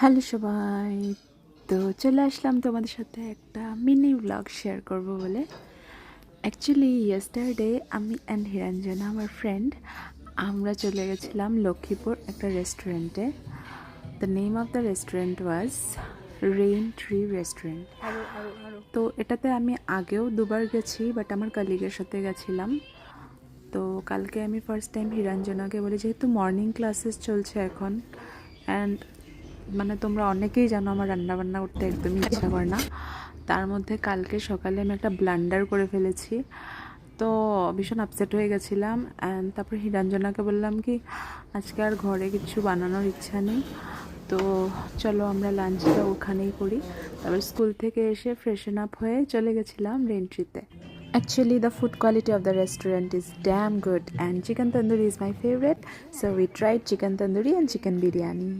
Hello সবাই, তো চলে আসলাম তোমাদের সাথে একটা মিনি ব্লগ শেয়ার করব বলে। অ্যাকচুয়ালি ইয়েস্টারডে আমি অ্যান্ড হিরাঞ্জনা আমার ফ্রেন্ড আমরা চলে গেছিলাম লক্ষ্মীপুর একটা রেস্টুরেন্টে। The name of the restaurant was rain tree restaurant. তো এটাতে আমি আগেও দুবার গেছি, বাট আমার কলিগের সাথে গেছিলাম। তো কালকে আমি ফার্স্ট টাইম হিরাঞ্জনাকে বলি, যেহেতু মর্নিং ক্লাসেস চলছে এখন, অ্যান্ড মানে তোমরা অনেকেই জানো আমার রান্নাবান্না করতে একদমই ইচ্ছা করে না। তার মধ্যে কালকে সকালে আমি একটা ব্লান্ডার করে ফেলেছি, তো ভীষণ আপসেট হয়ে গেছিলাম। অ্যান্ড তারপর হিরাঞ্জনাকে বললাম কি আজকে আর ঘরে কিছু বানানোর ইচ্ছা নেই, তো চলো আমরা লাঞ্চটা ওখানেই করি। তারপর স্কুল থেকে এসে ফ্রেশন আপ হয়ে চলে গেছিলাম রেন্ট্রিতে। Actually, the food quality of the restaurant is damn good and chicken tandoori is my favorite. So we tried chicken tandoori and chicken biryani.